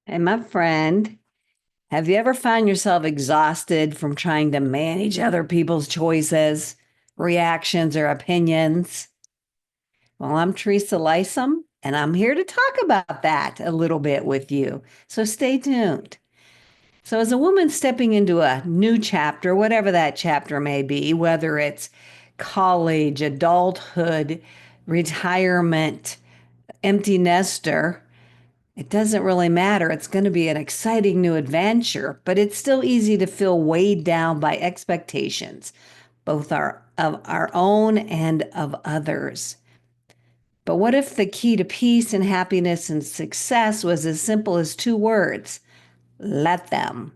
Hey, my friend, have you ever found yourself exhausted from trying to manage other people's choices, reactions, or opinions? Well, I'm Teresa Lisum, and I'm here to talk about that a little bit with you. So stay tuned. So, as a woman stepping into a new chapter, whatever that chapter may be, whether it's college, adulthood, retirement, empty nester, it doesn't really matter. It's going to be an exciting new adventure, but it's still easy to feel weighed down by expectations, both of our own and of others. But what if the key to peace and happiness and success was as simple as two words? Let them.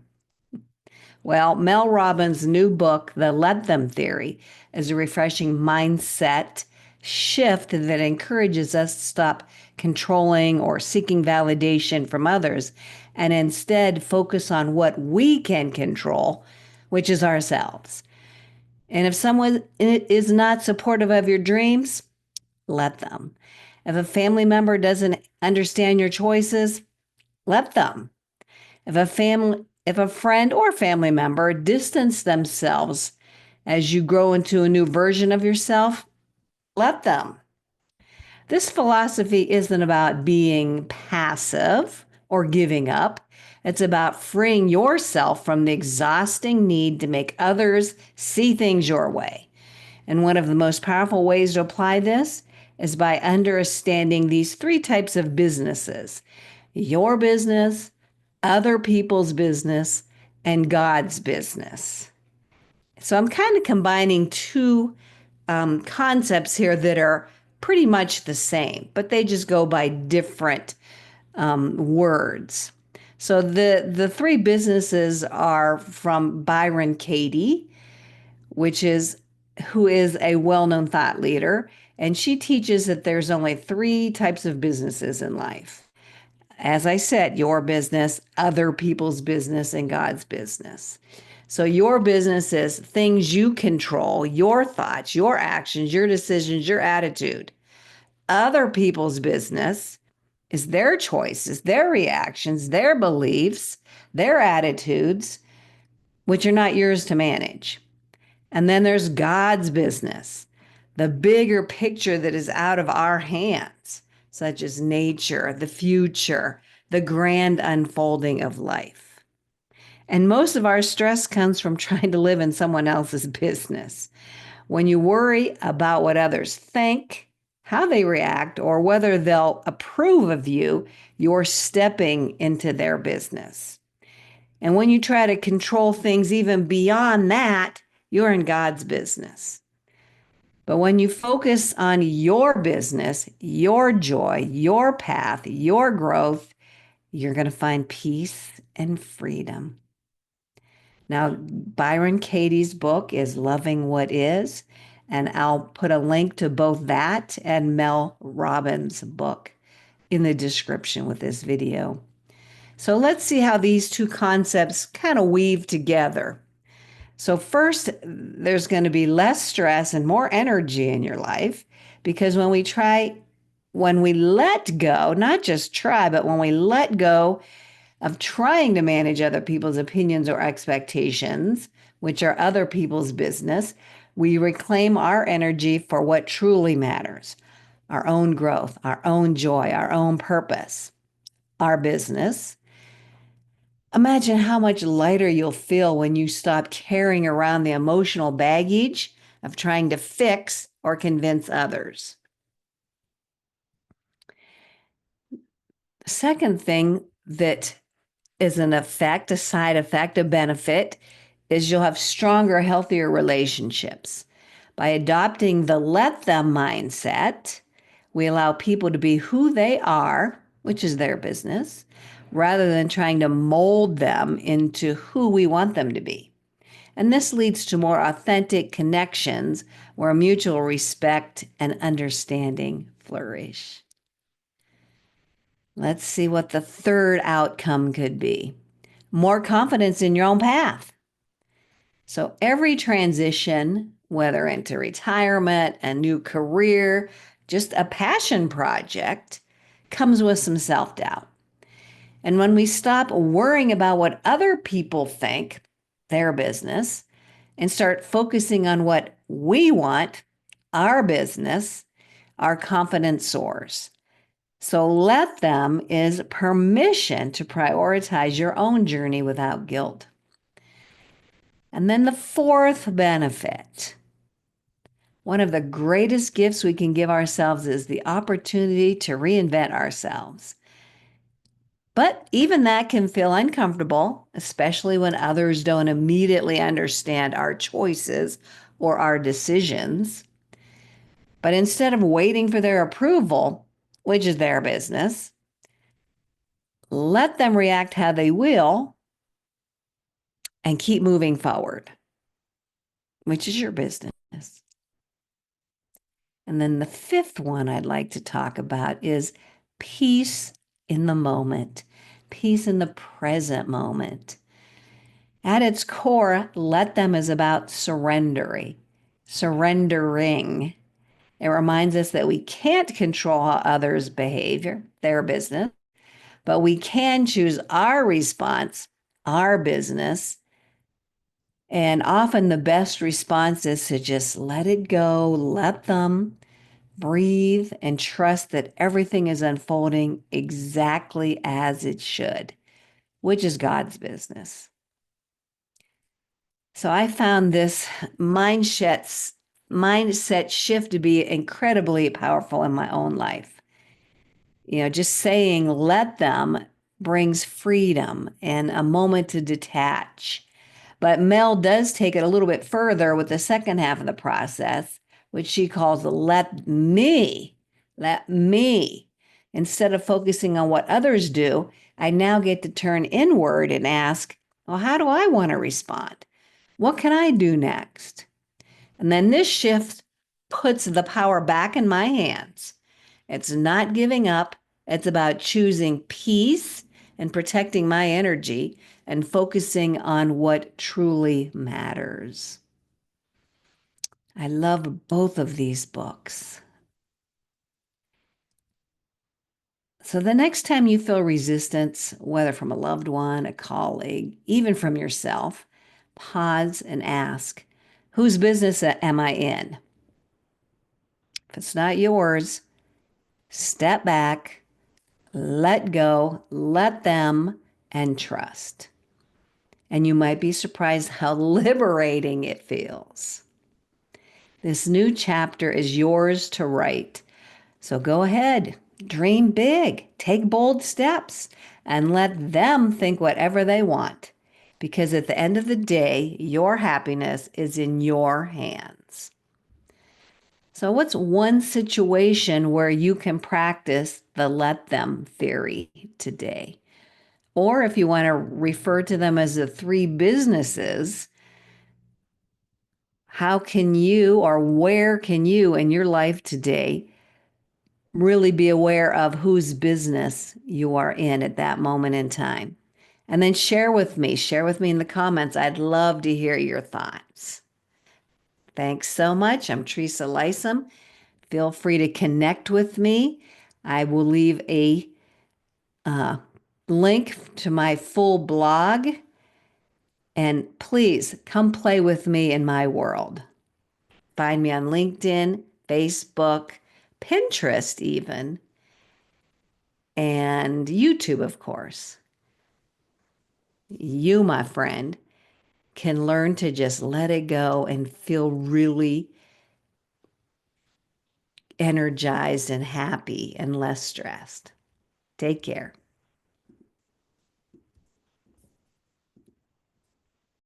Well, Mel Robbins' new book, The Let Them Theory, is a refreshing mindset shift that encourages us to stop controlling or seeking validation from others and instead focus on what we can control, which is ourselves. And if someone is not supportive of your dreams, let them. If a family member doesn't understand your choices, let them. If a friend or family member distance themselves as you grow into a new version of yourself, let them. This philosophy isn't about being passive or giving up. It's about freeing yourself from the exhausting need to make others see things your way. And one of the most powerful ways to apply this is by understanding these three types of businesses: your business, other people's business, and God's business. So I'm kind of combining two concepts here that are pretty much the same, but they just go by different words. So the three businesses are from Byron Katie, which is who is a well-known thought leader, and she teaches that there's only three types of businesses in life. As I said, your business, other people's business, and God's business. So your business is things you control, your thoughts, your actions, your decisions, your attitude. Other people's business is their choices, their reactions, their beliefs, their attitudes, which are not yours to manage. And then there's God's business, the bigger picture that is out of our hands, such as nature, the future, the grand unfolding of life. And most of our stress comes from trying to live in someone else's business. When you worry about what others think, how they react, or whether they'll approve of you, you're stepping into their business. And when you try to control things even beyond that, you're in God's business. But when you focus on your business, your joy, your path, your growth, you're going to find peace and freedom. Now, Byron Katie's book is Loving What Is, and I'll put a link to both that and Mel Robbins' book in the description with this video. So let's see how these two concepts kind of weave together. So, first, there's going to be less stress and more energy in your life because when we let go, not just try, but when we let go of trying to manage other people's opinions or expectations, which are other people's business, we reclaim our energy for what truly matters: our own growth, our own joy, our own purpose, our business. Imagine how much lighter you'll feel when you stop carrying around the emotional baggage of trying to fix or convince others. The second thing that is an effect, a side effect, a benefit, is you'll have stronger, healthier relationships. By adopting the let them mindset, we allow people to be who they are, which is their business, rather than trying to mold them into who we want them to be. And this leads to more authentic connections where mutual respect and understanding flourish. Let's see what the third outcome could be: more confidence in your own path. So every transition, whether into retirement, a new career, just a passion project, comes with some self-doubt. And when we stop worrying about what other people think, their business, and start focusing on what we want, our business, our confidence soars. So let them is permission to prioritize your own journey without guilt. And then the fourth benefit. One of the greatest gifts we can give ourselves is the opportunity to reinvent ourselves. But even that can feel uncomfortable, especially when others don't immediately understand our choices or our decisions. But instead of waiting for their approval, which is their business, let them react how they will and keep moving forward, which is your business. And then the fifth one I'd like to talk about is peace in the moment, peace in the present moment. At its core, let them is about surrendering. It reminds us that we can't control how others' behavior, their business, but we can choose our response, our business. And often the best response is to just let it go, let them breathe, and trust that everything is unfolding exactly as it should, which is God's business. So I found this mindset shift to be incredibly powerful in my own life. Just saying let them brings freedom and a moment to detach. But Mel does take it a little bit further with the second half of the process, which she calls let me. Instead of focusing on what others do, I now get to turn inward and ask, well, how do I want to respond? What can I do next? And then this shift puts the power back in my hands. It's not giving up. It's about choosing peace and protecting my energy and focusing on what truly matters. I love both of these books. So the next time you feel resistance, whether from a loved one, a colleague, even from yourself, pause and ask, whose business am I in? If it's not yours, step back, let go, let them, and trust. And you might be surprised how liberating it feels. This new chapter is yours to write. So go ahead, dream big, take bold steps, and let them think whatever they want. Because at the end of the day, your happiness is in your hands. So, what's one situation where you can practice the let them theory today? Or if you want to refer to them as the three businesses, how can you or where can you in your life today really be aware of whose business you are in at that moment in time? And then share with me in the comments. I'd love to hear your thoughts. Thanks so much. I'm Teresa Lisum. Feel free to connect with me. I will leave a link to my full blog. And please come play with me in my world. Find me on LinkedIn, Facebook, Pinterest even, and YouTube, of course. You, my friend, can learn to just let it go and feel really energized and happy and less stressed. Take care.